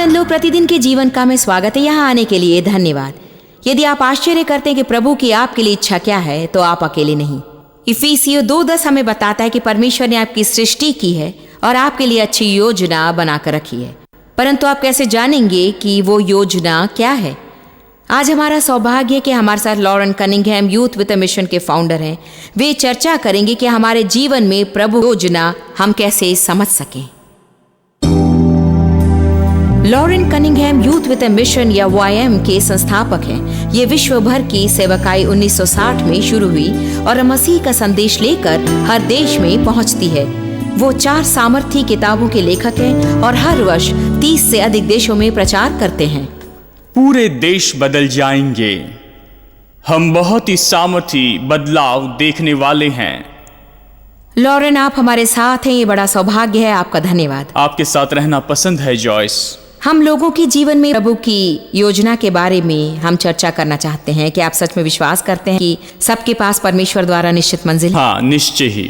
आनंद लो प्रतिदिन के जीवन का में स्वागत है। यहाँ आने के लिए धन्यवाद। यदि आप आश्चर्य करते हैं कि प्रभु की आपके लिए इच्छा क्या है, तो आप अकेले नहीं। इफिसियों 2:10 हमें बताता है कि परमेश्वर ने आपकी सृष्टि की है और आपके लिए अच्छी योजना बनाकर रखी है। परंतु आप कैसे जानेंगे कि वो योजना क्या है? आज हमारा सौभाग्य है कि हमारे साथ Loren Cunningham youth with a mission के फाउंडर हैं। वे चर्चा करेंगे कि हमारे जीवन में प्रभु योजना हम कैसे समझ सकें। Loren Cunningham youth with a mission या YM के संस्थापक हैं। ये विश्व भर की सेवकाई 1960 में शुरू हुई और मसीह का संदेश लेकर हर देश में पहुंचती है। वो 4 सामर्थी किताबों के लेखक हैं और हर वर्ष 30 से अधिक देशों में प्रचार करते हैं। पूरे देश बदल जाएंगे। हम बहुत ही सामर्थी बदलाव देखने वाले हैं। लॉरेन, आप हमारे साथ हैं, ये बड़ा सौभाग्य है। आपका धन्यवाद। आपके साथ रहना पसंद है जॉयस। हम लोगों के जीवन में प्रभु की योजना के बारे में हम चर्चा करना चाहते हैं कि आप सच में विश्वास करते हैं कि सबके पास परमेश्वर द्वारा निश्चित मंजिल है? हाँ, निश्चय ही।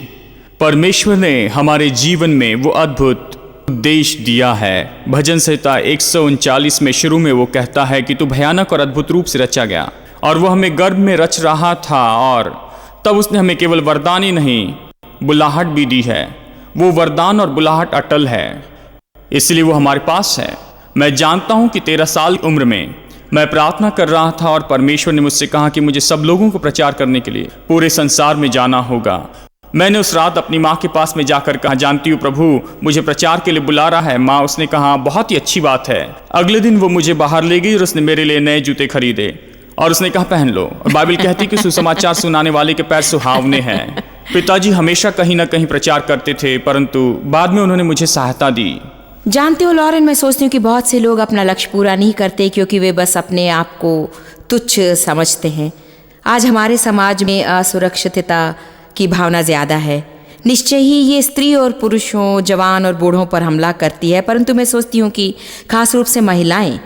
परमेश्वर ने हमारे जीवन में वो अद्भुत उद्देश्य दिया है। भजन संहिता 139 में शुरू में वो कहता है कि तू भयानक और अद्भुत रूप से रचा गया, और वो हमें गर्भ में रच रहा था, और तब उसने हमें केवल वरदान ही नहीं बुलाहट भी दी है। वो वरदान और बुलाहट अटल है, इसलिए वो हमारे पास है। मैं जानता हूं कि 13 साल की उम्र में मैं प्रार्थना कर रहा था और परमेश्वर ने मुझसे कहा कि मुझे सब लोगों को प्रचार करने के लिए पूरे संसार में जाना होगा। मैंने उस रात अपनी माँ के पास में जाकर कहा, जानती हूँ प्रभु मुझे प्रचार के लिए बुला रहा है। माँ, उसने कहा बहुत ही अच्छी बात है। अगले दिन वो मुझे बाहर ले गई और उसने मेरे लिए नए जूते खरीदे और उसने कहा पहन लो। और बाइबल कहती कि सुसमाचार सुनाने वाले के पैर सुहावने हैं। पिताजी हमेशा कहीं ना कहीं प्रचार करते थे, परंतु बाद में उन्होंने मुझे सहायता दी। जानते हो लॉरेन, मैं सोचती हूँ कि बहुत से लोग अपना लक्ष्य पूरा नहीं करते क्योंकि वे बस अपने आप को तुच्छ समझते हैं। आज हमारे समाज में असुरक्षितता की भावना ज़्यादा है। निश्चय ही ये स्त्री और पुरुषों, जवान और बूढ़ों पर हमला करती है, परंतु मैं सोचती हूँ कि खास रूप से महिलाएं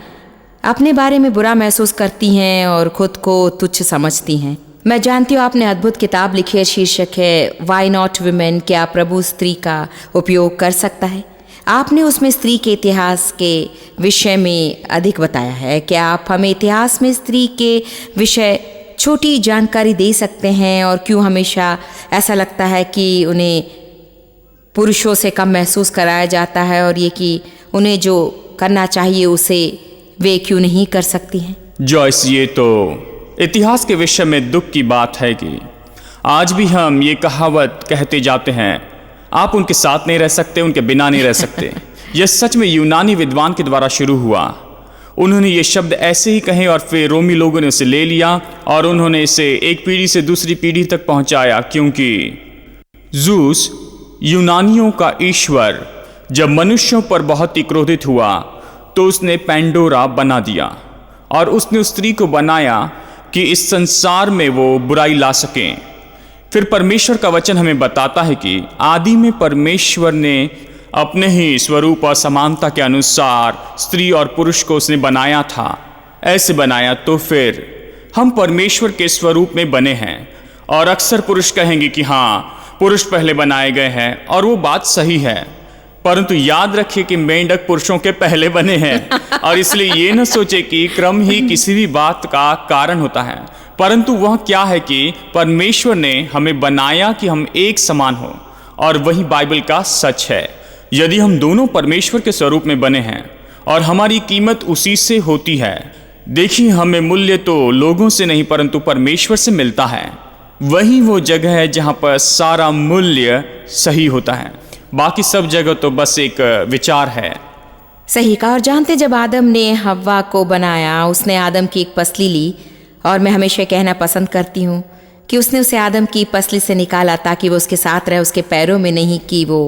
अपने बारे में बुरा महसूस करती हैं और खुद को तुच्छ समझती हैं। मैं जानती हूँ आपने अद्भुत किताब लिखी है, शीर्षक है वाई नॉट वुमेन, क्या प्रभु स्त्री का उपयोग कर सकता है? आपने उसमें स्त्री के इतिहास के विषय में अधिक बताया है। क्या आप हमें इतिहास में स्त्री के विषय छोटी जानकारी दे सकते हैं, और क्यों हमेशा ऐसा लगता है कि उन्हें पुरुषों से कम महसूस कराया जाता है, और ये कि उन्हें जो करना चाहिए उसे वे क्यों नहीं कर सकती हैं? जॉयस, ये तो इतिहास के विषय में दुख की बात है कि आज भी हम ये कहावत कहते जाते हैं, आप उनके साथ नहीं रह सकते, उनके बिना नहीं रह सकते। यह सच में यूनानी विद्वान के द्वारा शुरू हुआ। उन्होंने ये शब्द ऐसे ही कहे और फिर रोमी लोगों ने उसे ले लिया और उन्होंने इसे एक पीढ़ी से दूसरी पीढ़ी तक पहुंचाया, क्योंकि ज़ूस यूनानियों का ईश्वर जब मनुष्यों पर बहुत ही क्रोधित हुआ तो उसने पैंडोरा बना दिया और उसने उस स्त्री को बनाया कि इस संसार में वो बुराई ला सकें। फिर परमेश्वर का वचन हमें बताता है कि आदि में परमेश्वर ने अपने ही स्वरूप और समानता के अनुसार स्त्री और पुरुष को उसने बनाया था। ऐसे बनाया तो फिर हम परमेश्वर के स्वरूप में बने हैं। और अक्सर पुरुष कहेंगे कि हाँ, पुरुष पहले बनाए गए हैं, और वो बात सही है, परंतु याद रखिए कि मेंढक पुरुषों के पहले बने हैं। और इसलिए ये न सोचे कि क्रम ही किसी भी बात का कारण होता है, परंतु वह क्या है कि परमेश्वर ने हमें बनाया कि हम एक समान हो, और वही बाइबल का सच है। यदि हम दोनों परमेश्वर के स्वरूप में बने हैं और हमारी कीमत उसी से होती है, देखिए हमें मूल्य तो लोगों से नहीं परंतु परमेश्वर से मिलता है। वही वो जगह है जहाँ पर सारा मूल्य सही होता है, बाकी सब जगह तो बस एक विचार है। सही कहा। और जानते, जब आदम ने हव्वा को बनाया, उसने आदम की एक पसली ली, और मैं हमेशा कहना पसंद करती हूँ कि उसने उसे आदम की पसली से निकाला ताकि वो उसके साथ रहे, उसके पैरों में नहीं कि वो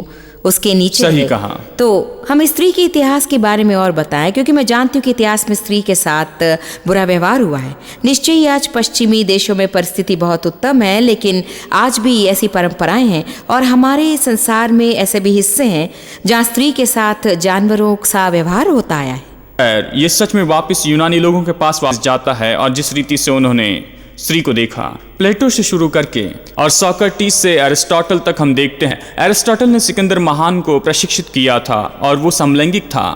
उसके नीचे। सही कहा। तो हम स्त्री के इतिहास के बारे में और बताएं, क्योंकि मैं जानती हूँ कि इतिहास में स्त्री के साथ बुरा व्यवहार हुआ है। निश्चय ही आज पश्चिमी देशों में परिस्थिति बहुत उत्तम है, लेकिन आज भी ऐसी परंपराएं हैं और हमारे संसार में ऐसे भी हिस्से हैं जहाँ स्त्री के साथ जानवरों सा व्यवहार होता आया है। ये सच में वापस यूनानी लोगों के पास वापस जाता है, और जिस रीति से उन्होंने स्त्री को देखा, प्लेटो से शुरू करके और सोक्रेटिस से एरिस्टोटल तक हम देखते हैं। एरिस्टोटल ने सिकंदर महान को प्रशिक्षित किया था और वो समलैंगिक था,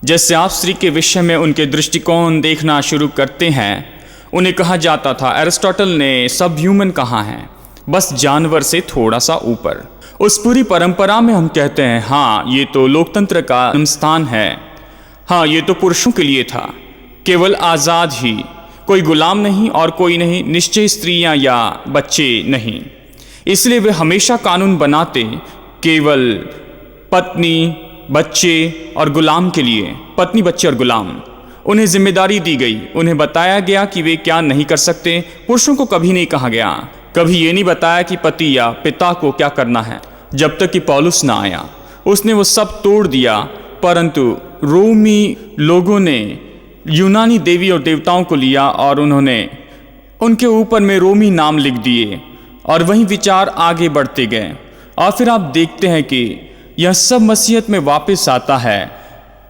जैसे आप स्त्री के विषय में उनके दृष्टिकोण देखना शुरू करते हैं, उन्हें कहा जाता था, एरिस्टोटल ने सब ह्यूमन कहा है, बस जानवर से थोड़ा सा ऊपर। उस पूरी परंपरा में हम कहते हैं, हाँ ये तो लोकतंत्र का स्थान है, हाँ ये तो पुरुषों के लिए था, केवल आज़ाद ही, कोई गुलाम नहीं और कोई नहीं, निश्चय स्त्रियां या बच्चे नहीं। इसलिए वे हमेशा कानून बनाते केवल पत्नी, बच्चे और गुलाम के लिए। पत्नी, बच्चे और गुलाम, उन्हें जिम्मेदारी दी गई, उन्हें बताया गया कि वे क्या नहीं कर सकते। पुरुषों को कभी नहीं कहा गया, कभी ये नहीं बताया कि पति या पिता को क्या करना है। जब तक कि पौलुस ना आया, उसने वो सब तोड़ दिया। परंतु रोमी लोगों ने यूनानी देवी और देवताओं को लिया और उन्होंने उनके ऊपर में रोमी नाम लिख दिए और वही विचार आगे बढ़ते गए। और फिर आप देखते हैं कि यह सब मसीहत में वापस आता है।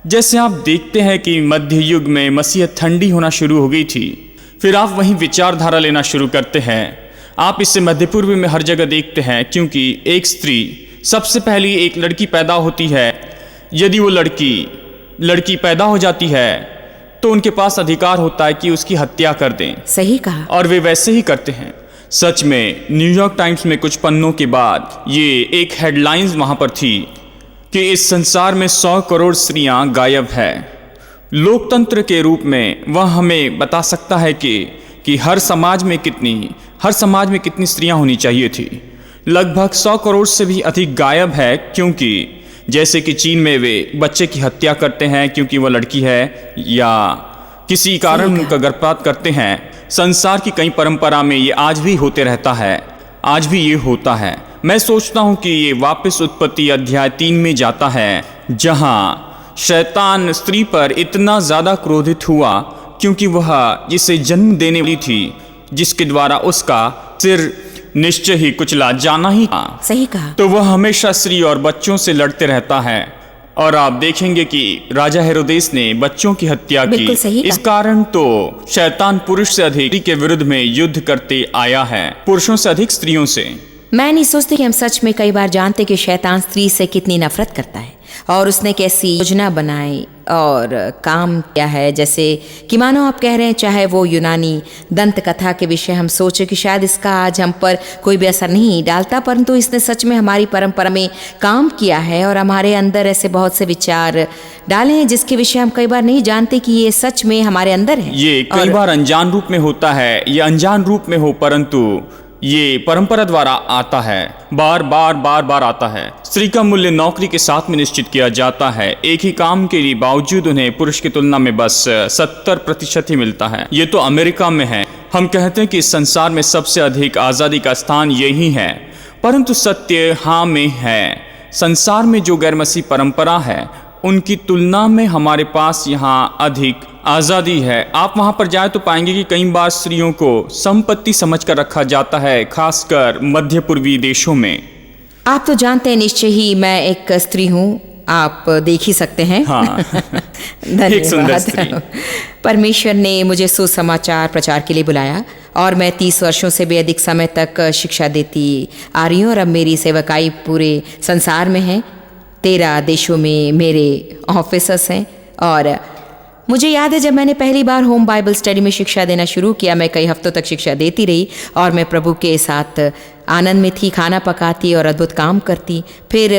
जैसे आप देखते हैं कि मध्य युग में मसीहत ठंडी होना शुरू हो गई थी, फिर आप वही विचारधारा लेना शुरू करते हैं। आप इसे मध्य पूर्व में हर जगह देखते हैं, क्योंकि एक स्त्री, सबसे पहली एक लड़की पैदा होती है। यदि वो लड़की पैदा हो जाती है तो उनके पास अधिकार होता है कि उसकी हत्या कर दें। सही कहा। और वे वैसे ही करते हैं। सच में न्यूयॉर्क टाइम्स में कुछ पन्नों के बाद ये एक हेडलाइंस वहाँ पर थी कि इस संसार में 100 करोड़ स्त्रियाँ गायब है। लोकतंत्र के रूप में वह हमें बता सकता है कि हर समाज में कितनी स्त्रियाँ होनी चाहिए थी। लगभग 100 करोड़ से भी अधिक गायब है, क्योंकि जैसे कि चीन में वे बच्चे की हत्या करते हैं क्योंकि वह लड़की है, या किसी कारण उनका गर्भपात करते हैं। संसार की कई परंपरा में ये आज भी होते रहता है, आज भी ये होता है। मैं सोचता हूँ कि ये वापस उत्पत्ति अध्याय 3 में जाता है, जहाँ शैतान स्त्री पर इतना ज़्यादा क्रोधित हुआ क्योंकि वह जिसे जन्म देने वाली थी, जिसके द्वारा उसका सिर निश्चय ही कुचला जाना ही था। सही कहा। तो वह हमेशा स्त्री और बच्चों से लड़ते रहता है। और आप देखेंगे कि राजा हेरोदेस ने बच्चों की हत्या की। इस कारण तो शैतान पुरुष से अधिक स्त्री के विरुद्ध में युद्ध करते आया है, पुरुषों से अधिक स्त्रियों से। मैं नहीं सोचती कि हम सच में कई बार जानते कि शैतान स्त्री से कितनी नफरत करता है और उसने कैसी योजना बनाई और काम किया है। जैसे कि मानो आप कह रहे हैं, चाहे वो यूनानी दंत कथा के विषय हम सोचे कि शायद इसका आज हम पर कोई भी असर नहीं डालता, परंतु इसने सच में हमारी परंपरा में काम किया है और हमारे अंदर ऐसे बहुत से विचार डाले हैं जिसके विषय हम कई बार नहीं जानते कि ये सच में हमारे अंदर है। ये कई बार अनजान रूप में होता है, ये अनजान रूप में हो, परंतु ये परंपरा द्वारा आता है, बार बार आता है। स्त्री का मूल्य नौकरी के साथ में निश्चित किया जाता है। एक ही काम के लिए बावजूद उन्हें पुरुष की तुलना में बस 70% ही मिलता है। ये तो अमेरिका में है। हम कहते हैं कि इस संसार में सबसे अधिक आज़ादी का स्थान यही है, परंतु सत्य हाँ में है। संसार में जो गैर मसीह परंपरा है, उनकी तुलना में हमारे पास यहाँ अधिक आज़ादी है। आप वहाँ पर जाए तो पाएंगे कि कई बार स्त्रियों को संपत्ति समझकर रखा जाता है, खासकर मध्य पूर्वी देशों में। आप तो जानते हैं निश्चय ही मैं एक स्त्री हूँ, आप देख ही सकते हैं। हाँ। एक सुंदर स्त्री। परमेश्वर ने मुझे सुसमाचार प्रचार के लिए बुलाया और मैं 30 वर्षों से भी अधिक समय तक शिक्षा देती आ रही हूँ और अब मेरी सेवकाई पूरे संसार में है। 13 देशों में मेरे ऑफिसर्स हैं और मुझे याद है जब मैंने पहली बार होम बाइबल स्टडी में शिक्षा देना शुरू किया, मैं कई हफ्तों तक शिक्षा देती रही और मैं प्रभु के साथ आनंद में थी, खाना पकाती और अद्भुत काम करती। फिर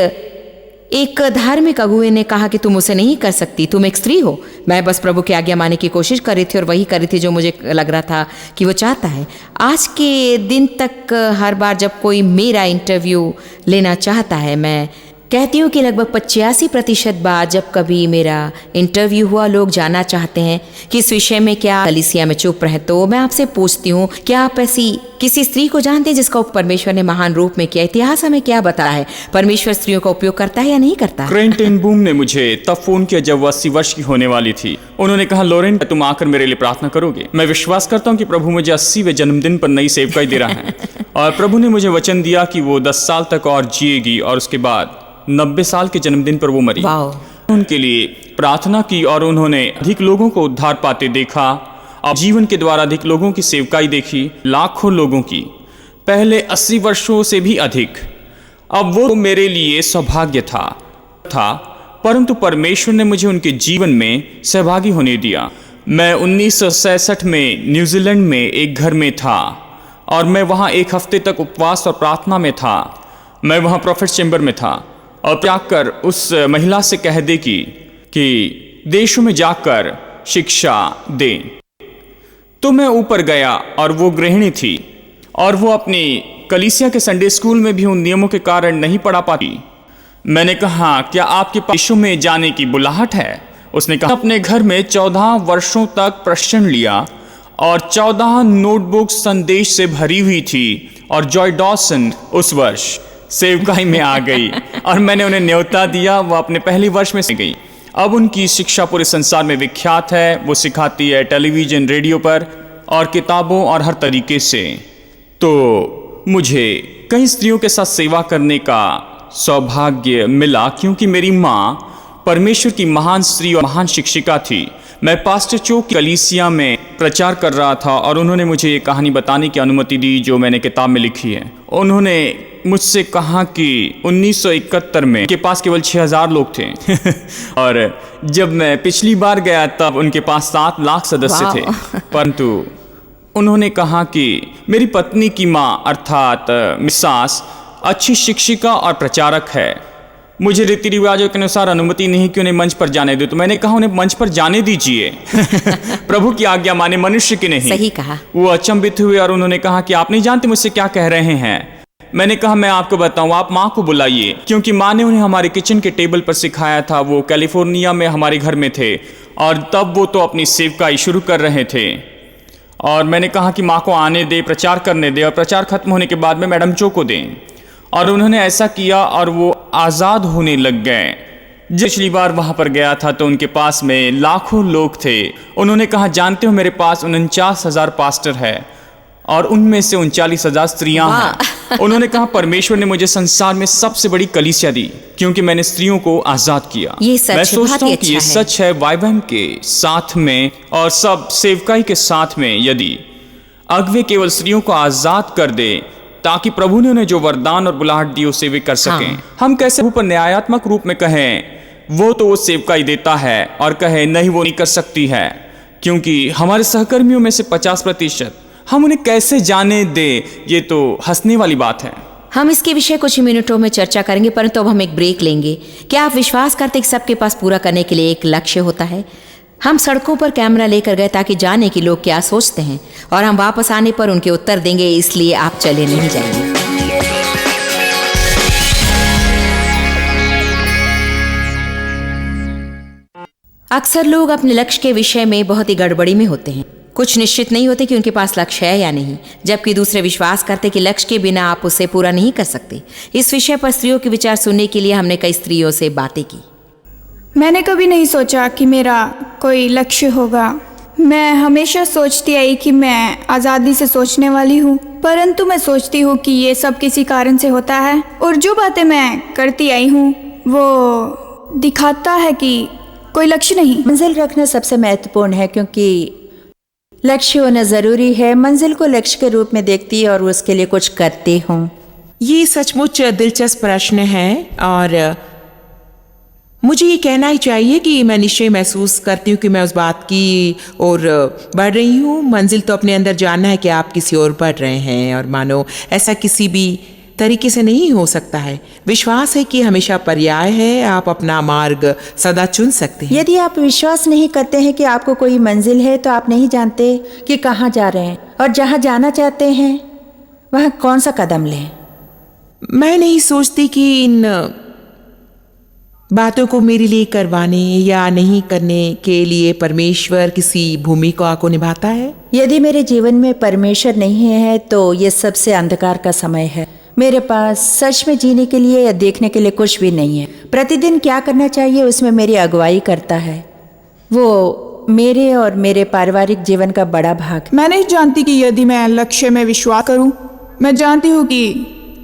एक धार्मिक अगुए ने कहा कि तुम उसे नहीं कर सकती, तुम एक स्त्री हो। मैं बस प्रभु की आज्ञा मानने की कोशिश कर रही थी और वही कर रही थी जो मुझे लग रहा था कि वो चाहता है। आज के दिन तक हर बार जब कोई मेरा इंटरव्यू लेना चाहता है, मैं कहती हूँ कि लगभग 85% बार जब कभी मेरा इंटरव्यू हुआ, लोग जानना चाहते हैं कि इस विषय में क्या कलीसिया में चुप रहे, तो मैं आपसे पूछती हूँ, क्या आप ऐसी किसी स्त्री को जानते हैं जिसका परमेश्वर ने महान रूप में किया? इतिहास हमें क्या बताया है, परमेश्वर स्त्रियों का उपयोग करता है या नहीं करता? क्रेन टेन बूम ने मुझे तब फोन किया जब वह 80 वर्ष की होने वाली थी। उन्होंने कहा, लोरेन तुम आकर मेरे लिए प्रार्थना करोगे? मैं विश्वास करता हूँ कि प्रभु मुझे 80वें जन्मदिन पर नई सेवकाई दे रहा है और प्रभु ने मुझे वचन दिया कि वो 10 साल तक और जिएगी और उसके बाद 90 साल के जन्मदिन पर वो मरी। उनके लिए प्रार्थना की और उन्होंने अधिक लोगों को उद्धार पाते देखा। अब जीवन के द्वारा अधिक लोगों की सेवकाई देखी, लाखों लोगों की, पहले 80 वर्षों से भी अधिक। अब वो मेरे लिए सौभाग्य था। परंतु परमेश्वर ने मुझे उनके जीवन में सहभागी होने दिया। मैं 1966 में न्यूजीलैंड में एक घर में था और मैं वहाँ एक हफ्ते तक उपवास और प्रार्थना में था। मैं वहाँ प्रॉफिट चैम्बर में था और जाकर उस महिला से कह दे कि देशों में जाकर शिक्षा दें। तो मैं ऊपर गया और वो गृहिणी थी और वो अपनी कलीसिया के संडे स्कूल में भी उन नियमों के कारण नहीं पढ़ा पाती। मैंने कहा, क्या आपके पास देशों में जाने की बुलाहट है? उसने कहा, अपने घर में 14 वर्षों तक प्रशिक्षण लिया और 14 नोटबुक संदेश से भरी हुई थी और जॉय डॉसन उस वर्ष सेवकाई में आ गई और मैंने उन्हें न्योता दिया। वो अपने पहले वर्ष में से गई। अब उनकी शिक्षा पूरे संसार में विख्यात है। वो सिखाती है टेलीविज़न, रेडियो पर और किताबों और हर तरीके से। तो मुझे कई स्त्रियों के साथ सेवा करने का सौभाग्य मिला क्योंकि मेरी माँ परमेश्वर की महान स्त्री और महान शिक्षिका थी। मैं पास्टर चो की कलीसिया में प्रचार कर रहा था और उन्होंने मुझे ये कहानी बताने की अनुमति दी जो मैंने किताब में लिखी है। उन्होंने मुझसे कहा कि 1971 में उनके पास केवल 6000 लोग थे और जब मैं पिछली बार गया तब उनके पास 7 लाख सदस्य थे। परंतु उन्होंने कहा कि मेरी पत्नी की माँ अर्थात मिसास अच्छी शिक्षिका और प्रचारक है। मुझे रीति रिवाजों के अनुसार अनुमति नहीं कि उन्हें मंच पर जाने दो। तो मैंने कहा, उन्हें मंच पर जाने दीजिए प्रभु की आज्ञा माने, मनुष्य की नहीं। सही कहा। वो अचंभित हुए और उन्होंने कहा कि आप नहीं जानते मुझसे क्या कह रहे हैं। मैंने कहा, मैं आपको बताऊं, आप माँ को बुलाइए, क्योंकि माँ ने उन्हें हमारे किचन के टेबल पर सिखाया था। वो कैलिफोर्निया में हमारे घर में थे और तब वो तो अपनी सेवकाई शुरू कर रहे थे। और मैंने कहा कि माँ को आने दे, प्रचार करने दे और प्रचार खत्म होने के बाद में मैडम चो को दें। और उन्होंने ऐसा किया और वो आज़ाद होने लग गए। जब पिछली बार वहाँ पर गया था तो उनके पास में लाखों लोग थे। उन्होंने कहा, जानते हो मेरे पास 49,000 पास्टर है और उनमें से 39,000 स्त्रियां हैं। उन्होंने कहा, परमेश्वर ने मुझे संसार में सबसे बड़ी कलीसिया दी क्योंकि मैंने स्त्रियों को आज़ाद किया। ये सच, मैं सोचता हूँ कि ये अच्छा सच है। वाइबम के साथ में और सब सेवकाई के साथ में यदि अगुवे केवल स्त्रियों को आज़ाद कर दे ताकि प्रभु ने उन्हें जो वरदान और बुलाहट दी उसे वे कर सकें। हम कैसे ऊपर न्यायात्मक रूप में कहें वो तो वो सेवकाई देता है और कहे नहीं वो नहीं कर सकती है, क्योंकि हमारे सहकर्मियों में से 50% हम उन्हें कैसे जाने दें? ये तो हंसने वाली बात है। हम इसके विषय कुछ ही मिनटों में चर्चा करेंगे, परंतु अब हम एक ब्रेक लेंगे। क्या आप विश्वास करते कि सबके पास पूरा करने के लिए एक लक्ष्य होता है? हम सड़कों पर कैमरा लेकर गए ताकि जाने कि लोग क्या सोचते हैं और हम वापस आने पर उनके उत्तर देंगे, इसलिए आप चले नहीं जाइए। अक्सर लोग अपने लक्ष्य के विषय में बहुत ही गड़बड़ी में होते हैं। कुछ निश्चित नहीं होते कि उनके पास लक्ष्य है या नहीं, जबकि दूसरे विश्वास करते कि लक्ष्य के बिना आप उसे पूरा नहीं कर सकते। इस विषय पर स्त्रियों के विचार सुनने के लिए हमने कई स्त्रियों से बातें की। मैंने कभी नहीं सोचा कि मेरा कोई लक्ष्य होगा। मैं हमेशा सोचती आई कि मैं आज़ादी से सोचने वाली हूँ, परंतु मैं सोचती हूँ कि ये सब किसी कारण से होता है और जो बातें मैं करती आई हूँ वो दिखाता है कि कोई लक्ष्य नहीं। मंजिल रखना सबसे महत्वपूर्ण है क्योंकि लक्ष्य होना ज़रूरी है। मंजिल को लक्ष्य के रूप में देखती और उसके लिए कुछ करती हूँ। ये सचमुच दिलचस्प प्रश्न है और मुझे ये कहना ही चाहिए कि मैं निश्चय महसूस करती हूँ कि मैं उस बात की ओर बढ़ रही हूँ। मंजिल तो अपने अंदर जानना है कि आप किसी और बढ़ रहे हैं और मानो ऐसा किसी भी तरीके से नहीं हो सकता है। विश्वास है कि हमेशा पर्याय है, आप अपना मार्ग सदा चुन सकते हैं। यदि आप विश्वास नहीं करते हैं कि आपको कोई मंजिल है तो आप नहीं जानते कि कहाँ जा रहे हैं और जहाँ जाना चाहते हैं वहाँ कौन सा कदम लें। मैं नहीं सोचती कि इन बातों को मेरे लिए करवाने या नहीं करने के लिए परमेश्वर किसी भूमिका को निभाता है। यदि मेरे जीवन में परमेश्वर नहीं है तो ये सबसे अंधकार का समय है। मेरे पास सच में जीने के लिए या देखने के लिए कुछ भी नहीं है। प्रतिदिन क्या करना चाहिए उसमें मेरी अगुवाई करता है। वो मेरे और मेरे पारिवारिक जीवन का बड़ा भाग। मैं नहीं जानती कि यदि मैं लक्ष्य में विश्वास करूं, मैं जानती हूं कि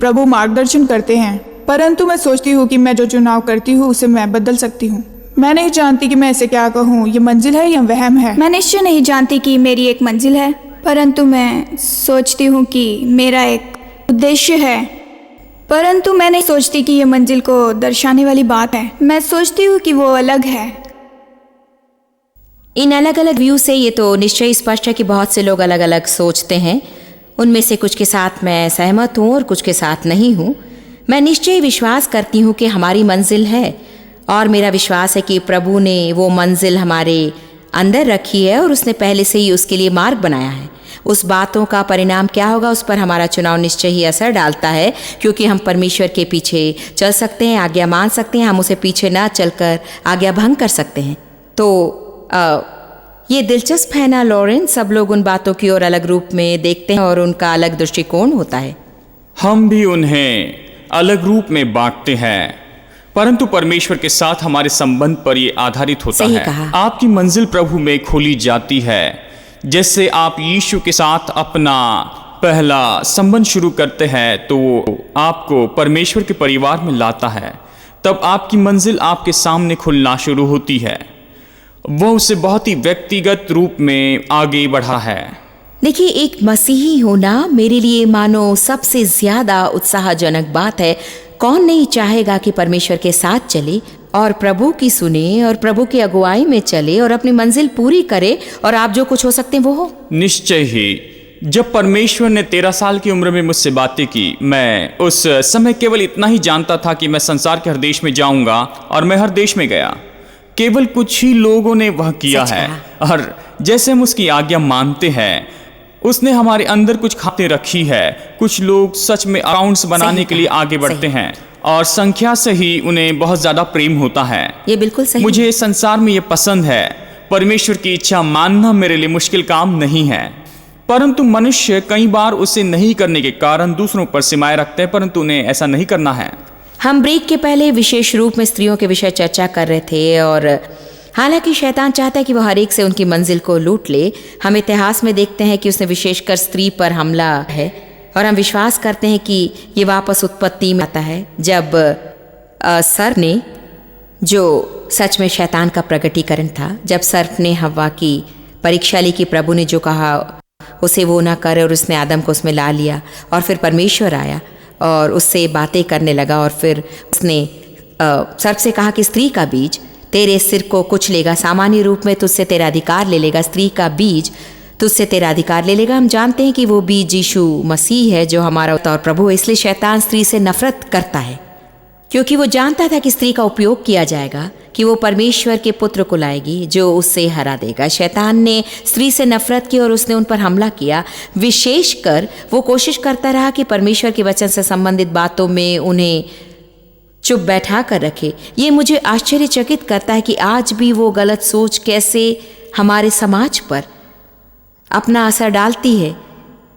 प्रभु मार्गदर्शन करते हैं, परंतु मैं सोचती हूँ कि मैं जो चुनाव करती हूँ उसे मैं बदल सकती हूँ। मैं नहीं जानती कि मैं इसे क्या कहूँ, ये मंजिल है या वहम है। मैं निश्चय नहीं जानती कि मेरी एक मंजिल है, परंतु मैं सोचती हूँ कि मेरा एक उद्देश्य है। परंतु मैं नहीं सोचती कि ये मंजिल को दर्शाने वाली बात है। मैं सोचती हूँ कि वो अलग है। इन अलग अलग व्यू से ये तो निश्चय स्पष्ट है कि बहुत से लोग अलग अलग सोचते हैं। उनमें से कुछ के साथ मैं सहमत हूँ और कुछ के साथ नहीं हूँ। मैं निश्चय विश्वास करती हूँ कि हमारी मंजिल है, और मेरा विश्वास है कि प्रभु ने वो मंजिल हमारे अंदर रखी है और उसने पहले से ही उसके लिए मार्ग बनाया है। उस बातों का परिणाम क्या होगा उस पर हमारा चुनाव निश्चय ही असर डालता है, क्योंकि हम परमेश्वर के पीछे चल सकते हैं, आज्ञा मान सकते हैं, हम उसे पीछे ना चलकर आज्ञा भंग कर सकते हैं। तो ये दिलचस्प है ना लॉरेंस, सब लोग उन बातों की ओर अलग रूप में देखते हैं और उनका अलग दृष्टिकोण होता है। हम भी उन्हें अलग रूप में बांटते हैं, परंतु परमेश्वर के साथ हमारे संबंध पर यह आधारित होता सही है। कहा। आपकी मंजिल प्रभु में खोली जाती है। जैसे आप यीशु के साथ अपना पहला संबंध शुरू करते हैं तो वो आपको परमेश्वर के परिवार में लाता है। तब आपकी मंजिल आपके सामने खुलना शुरू होती है। वह उसे बहुत ही व्यक्तिगत रूप में आगे बढ़ा है। देखिए, एक मसीही होना मेरे लिए मानो सबसे ज्यादा उत्साहजनक बात है। कौन नहीं चाहेगा कि परमेश्वर के साथ चले और प्रभु की सुने और प्रभु की अगुवाई में चले और अपनी मंजिल पूरी करे, और आप जो कुछ हो सकते हैं वो हो। निश्चय ही जब परमेश्वर ने 13 साल की उम्र में मुझसे बातें की, मैं उस समय केवल इतना ही जानता था कि मैं संसार के हर देश में जाऊंगा, और मैं हर देश में गया। केवल कुछ ही लोगों ने वह किया सच है, कहा। और जैसे हम उसकी आज्ञा मानते हैं, उसने हमारे अंदर कुछ खाते रखी है। कुछ लोग सच में अकाउंट्स बनाने सही के लिए कहा, आगे बढ़ते सही। हैं, और संख्या से ही उन्हें बहुत ज्यादा प्रेम होता है। ये बिल्कुल सही। मुझे इस संसार में ये पसंद है। परमेश्वर की इच्छा मानना मेरे लिए मुश्किल काम नहीं है, परंतु मनुष्य कई बार उसे नहीं करने के कारण दूसरों पर सीमाएं रखते हैं, परंतु उन्हें ऐसा नहीं करना है। हम ब्रेक के पहले विशेष रूप में स्त्रियों के विषय चर्चा कर रहे थे, और हालांकि शैतान चाहता है कि वह हर एक से उनकी मंजिल को लूट ले। हम इतिहास में देखते हैं कि उसने विशेषकर स्त्री पर हमला है, और हम विश्वास करते हैं कि ये वापस उत्पत्ति में आता है, जब सर्प ने, जो सच में शैतान का प्रगटीकरण था, जब सर्प ने हव्वा की परीक्षा ली कि प्रभु ने जो कहा उसे वो ना करे, और उसने आदम को उसमें ला लिया। और फिर परमेश्वर आया और उससे बातें करने लगा, और फिर उसने सर्प से कहा कि स्त्री का बीज तेरे सिर को कुचलेगा, सामान्य रूप में तुझसे तेरा अधिकार ले लेगा। स्त्री का बीज तुझसे तेरा अधिकार ले लेगा। हम जानते हैं कि वो बीज यीशु मसीह है, जो हमारा और प्रभु है। इसलिए शैतान स्त्री से नफरत करता है, क्योंकि वो जानता था कि स्त्री का उपयोग किया जाएगा, कि वो परमेश्वर के पुत्र को लाएगी जो उससे हरा देगा। शैतान ने स्त्री से नफरत की और उसने उन पर हमला किया। विशेषकर वो कोशिश करता रहा कि परमेश्वर के वचन से संबंधित बातों में उन्हें चुप बैठा कर रखे। ये मुझे आश्चर्यचकित करता है कि आज भी वो गलत सोच कैसे हमारे समाज पर अपना असर डालती है।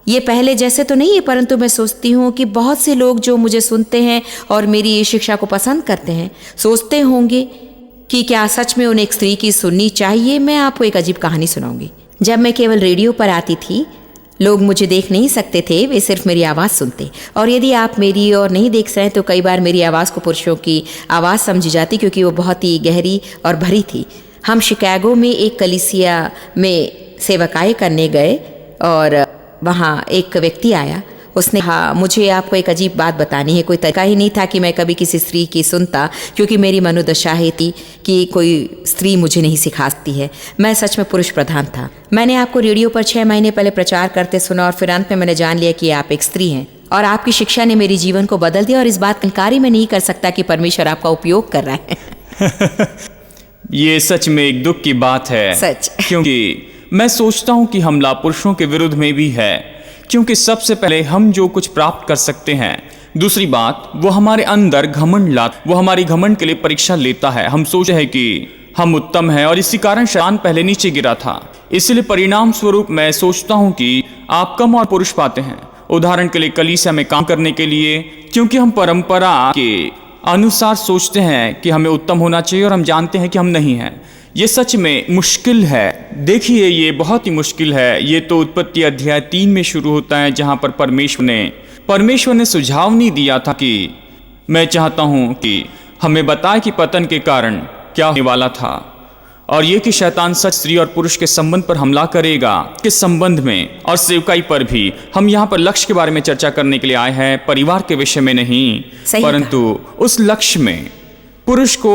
ये पहले जैसे तो नहीं है, परंतु मैं सोचती हूँ कि बहुत से लोग जो मुझे सुनते हैं और मेरी ये शिक्षा को पसंद करते हैं, सोचते होंगे कि क्या सच में उन्हें एक स्त्री की सुननी चाहिए। मैं आपको एक अजीब कहानी सुनाऊंगी। जब मैं केवल रेडियो पर आती थी, लोग मुझे देख नहीं सकते थे, वे सिर्फ मेरी आवाज़ सुनते। और यदि आप मेरी ओर नहीं देख रहे हैं तो कई बार मेरी आवाज़ को पुरुषों की आवाज़ समझी जाती, क्योंकि वो बहुत ही गहरी और भरी थी। हम शिकागो में एक कलीसिया में सेवकाई करने गए, और वहाँ एक व्यक्ति आया। उसने कहा, मुझे आपको एक अजीब बात बतानी है। कोई तरीका ही नहीं था कि मैं कभी किसी स्त्री की सुनता, क्योंकि मेरी मनोदशा ही थी कि कोई स्त्री मुझे नहीं सिखा सकती है। मैं सच में पुरुष प्रधान था। मैंने आपको रेडियो पर 6 महीने पहले प्रचार करते सुना, और फिर अंत में मैंने जान लिया कि आप एक स्त्री हैं, और आपकी शिक्षा ने मेरी जीवन को बदल दिया। और इस बात का इनकार मैं नहीं कर सकता कि परमेश्वर आपका उपयोग कर रहा है। ये सच में एक दुख की बात है, सच। क्योंकि मैं सोचता हूँ कि हमला पुरुषों के विरुद्ध में भी है, क्योंकि सबसे पहले हम जो कुछ प्राप्त कर सकते हैं। दूसरी बात, वो हमारे अंदर घमंड वो हमारी घमंड के लिए परीक्षा लेता है। हम सोचते हैं कि हम उत्तम हैं, और इसी कारण शैतान पहले नीचे गिरा था। इसलिए परिणाम स्वरूप मैं सोचता हूँ कि आप कम और पुरुष पाते हैं। उदाहरण के लिए कलीसिया में काम करने के लिए, क्योंकि हम परंपरा के अनुसार सोचते हैं कि हमें उत्तम होना चाहिए, और हम जानते हैं कि हम नहीं हैं। ये सच में मुश्किल है। देखिए, ये बहुत ही मुश्किल है। ये तो उत्पत्ति अध्याय 3 में शुरू होता है, जहां पर परमेश्वर ने सुझाव नहीं दिया था कि मैं चाहता हूं कि हमें बताए कि पतन के कारण क्या होने वाला था। और ये कि शैतान सच स्त्री और पुरुष के संबंध पर हमला करेगा के संबंध में और सेवकाई पर भी। हम यहाँ पर लक्ष्य के बारे में चर्चा करने के लिए आए हैं, परिवार के विषय में नहीं, परंतु उस लक्ष्य में पुरुष को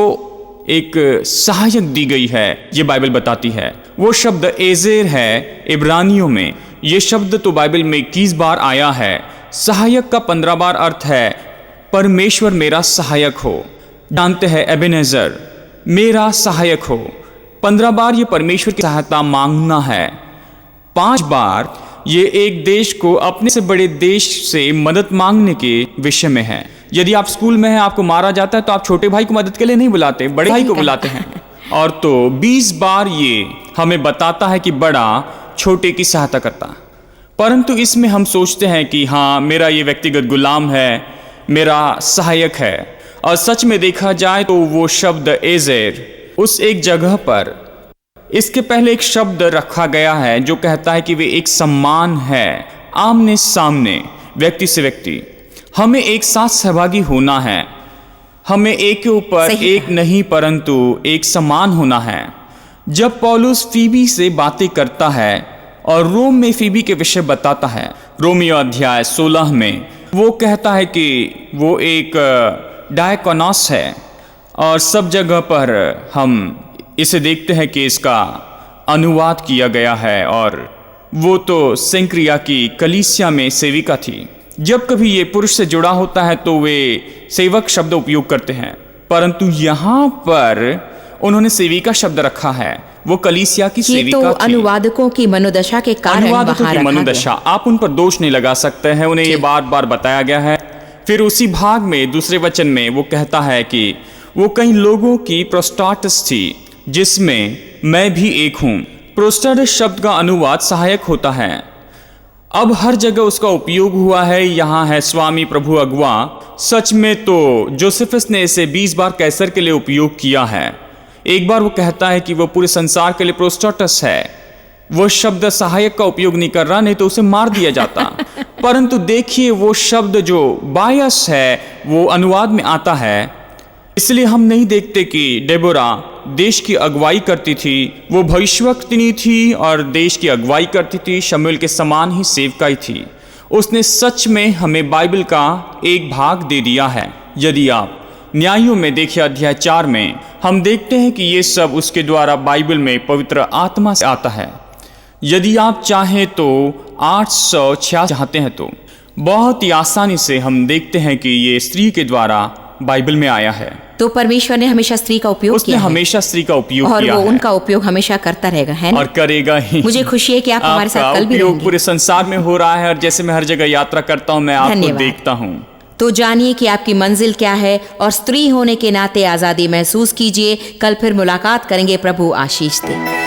एक सहायक दी गई है। ये बाइबल बताती है। वो शब्द एजेर है इब्रानियों में। ये शब्द तो बाइबल में 21 बार आया है। सहायक का 15 बार अर्थ है परमेश्वर मेरा सहायक हो। जानते हैं एबेनेजर मेरा सहायक हो। 15 बार ये परमेश्वर की सहायता मांगना है। 5 बार ये एक देश को अपने से बड़े देश से मदद मांगने के विषय में है। यदि आप स्कूल में हैं, आपको मारा जाता है, तो आप छोटे भाई को मदद के लिए नहीं बुलाते, बड़े भाई को बुलाते हैं। और तो 20 बार ये हमें बताता है कि बड़ा छोटे की सहायता करता। परंतु इसमें हम सोचते हैं कि हाँ, मेरा ये व्यक्तिगत गुलाम है, मेरा सहायक है। और सच में देखा जाए तो वो शब्द एजेर उस एक जगह पर इसके पहले एक शब्द रखा गया है जो कहता है कि वे एक सम्मान है, आमने सामने, व्यक्ति से व्यक्ति। हमें एक साथ सहभागी होना है। हमें एक के ऊपर एक नहीं परंतु एक समान होना है। जब पौलुस फीबी से बातें करता है और रोम में फीबी के विषय बताता है, रोमियो अध्याय 16 में वो कहता है कि वो एक डायकोनॉस है। और सब जगह पर हम इसे देखते हैं कि इसका अनुवाद किया गया है। और वो तो सेंक्रिया की कलीसिया में सेविका थी। जब कभी ये पुरुष से जुड़ा होता है तो वे सेवक शब्द उपयोग करते हैं, परंतु यहाँ पर उन्होंने सेविका शब्द रखा है। वो कलीसिया की सेविका तो थी। अनुवादकों की मनोदशा के कारण अनुवादकों वहाँ की रखा मनोदशा, गया। आप उन पर दोष नहीं लगा सकते हैं, उन्हें ये बार बार बताया गया है। फिर उसी भाग में दूसरे वचन में वो कहता है कि वो कई लोगों की प्रोस्टाटस थी जिसमें मैं भी एक हूं। प्रोस्टाटस शब्द का अनुवाद सहायक होता है। अब हर जगह उसका उपयोग हुआ है। यहाँ है स्वामी, प्रभु, अगुआ। सच में तो जोसेफस ने इसे 20 बार कैसर के लिए उपयोग किया है। एक बार वो कहता है कि वो पूरे संसार के लिए प्रोस्टाटस है। वो शब्द सहायक का उपयोग नहीं कर रहा, नहीं तो उसे मार दिया जाता। परंतु देखिए वो शब्द जो बायस है वो अनुवाद में आता है। इसलिए हम नहीं देखते कि डेबोरा देश की अगुवाई करती थी। वो भविष्यवक्तिनी थी और देश की अगुवाई करती थी। शमूएल के समान ही सेवकाई थी। उसने सच में हमें बाइबल का एक भाग दे दिया है। यदि आप न्यायों में देखिए अध्याय 4 में हम देखते हैं कि ये सब उसके द्वारा बाइबल में पवित्र आत्मा से आता है। यदि आप चाहें तो 866 चाहते हैं तो बहुत ही आसानी से हम देखते हैं कि ये स्त्री के द्वारा बाइबल में आया है। तो परमेश्वर ने हमेशा स्त्री का उपयोग उसने किया है। हमेशा स्त्री का उपयोग और किया वो है उनका उपयोग हमेशा करता रहेगा, है ना? और करेगा ही। मुझे खुशी है कि आप हमारे साथ कल भी उपयोग रहेंगे। पूरे संसार में हो रहा है। और जैसे मैं हर जगह यात्रा करता हूँ, मैं आपको धन्यवाद। देखता हूँ। तो जानिए कि आपकी मंजिल क्या है और स्त्री होने के नाते आजादी महसूस कीजिए। कल फिर मुलाकात करेंगे। प्रभु आशीष दे।